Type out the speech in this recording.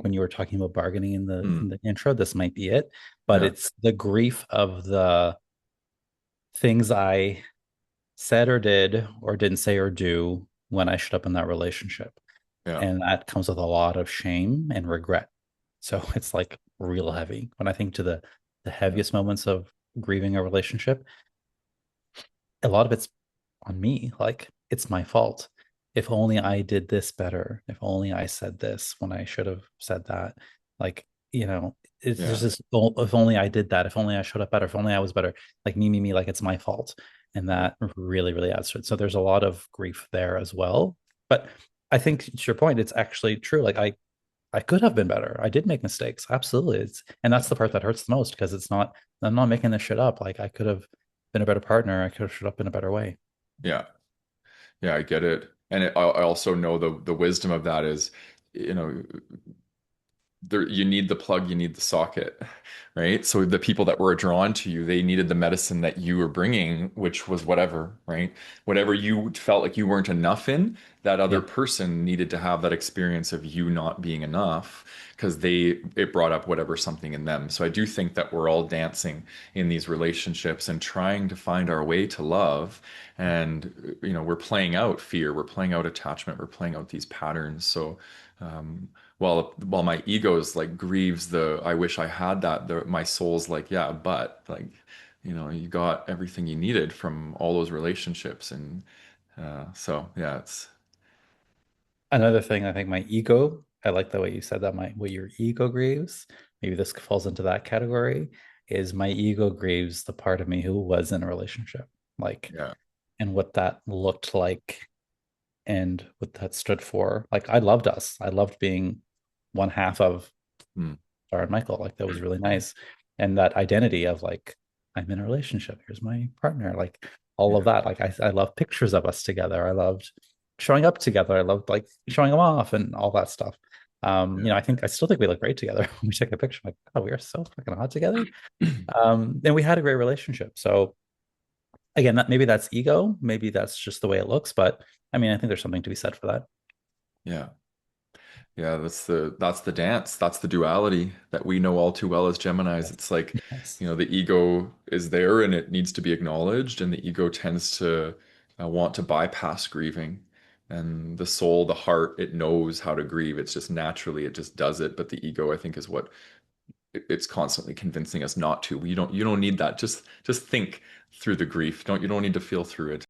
when you were talking about bargaining in Mm. the intro, this might be it, but Yeah. it's the grief of the things I said or did or didn't say or do when I showed up in that relationship. Yeah. And that comes with a lot of shame and regret. So it's like real heavy. When I think to the Yeah. heaviest moments of grieving a relationship, a lot of it's on me. Like it's my fault. If only I did this better. If only I said this when I should have said that. Like, it's just Yeah. this, "Oh, if only I did that. If only I showed up better. If only I was better." Like me, like it's my fault. And Yeah. that really, really adds to it. So there's a lot of grief there as well. But I think to your point, it's actually true. Like I could have been better. I did make mistakes. Absolutely. And that's the part that hurts the most because I'm not making this shit up. Like I could have been a better partner. I could have showed up in a better way. Yeah. Yeah, I get it. And I also know the wisdom of that is, you know, there you need the plug, you need the socket, right? So the people that were drawn to you, they needed the medicine that you were bringing, which was whatever, right? Whatever you felt like you weren't enough in, that other Yeah. person needed to have that experience of you not being enough because it brought up whatever something in them. So I do think that we're all dancing in these relationships and trying to find our way to love. And we're playing out fear, we're playing out attachment, we're playing out these patterns. So while my ego's like grieves the I wish I had that, my soul's like, yeah, but like, you got everything you needed from all those relationships. And so yeah, it's Another thing, I think my ego, I like the way you said that, my what your ego grieves, maybe this falls into that category, is my ego grieves the part of me who was in a relationship. Like, yeah. and what that looked like and what that stood for. Like I loved us. I loved being one half of Mm. Sarah and Michael. Like that was really nice. And that identity of like, I'm in a relationship. Here's my partner. Like all of Yeah. that. Like I love pictures of us together. I loved showing up together. I loved like showing them off and all that stuff. Yeah. I still think we look great together. When we take a picture, I'm like, oh, we are so fucking hot together. And we had a great relationship. So again, that maybe that's ego, maybe that's just the way it looks, but I mean, I think there's something to be said for that. Yeah. Yeah, that's the dance. That's the duality that we know all too well as Geminis. Yes. It's like, Yes. the ego is there and it needs to be acknowledged, and the ego tends to want to bypass grieving. And the soul, the heart, it knows how to grieve. It's just naturally, it just does it. But the ego, I think, is what it's constantly convincing us not to. You don't need that. Just think through the grief. You don't need to feel through it.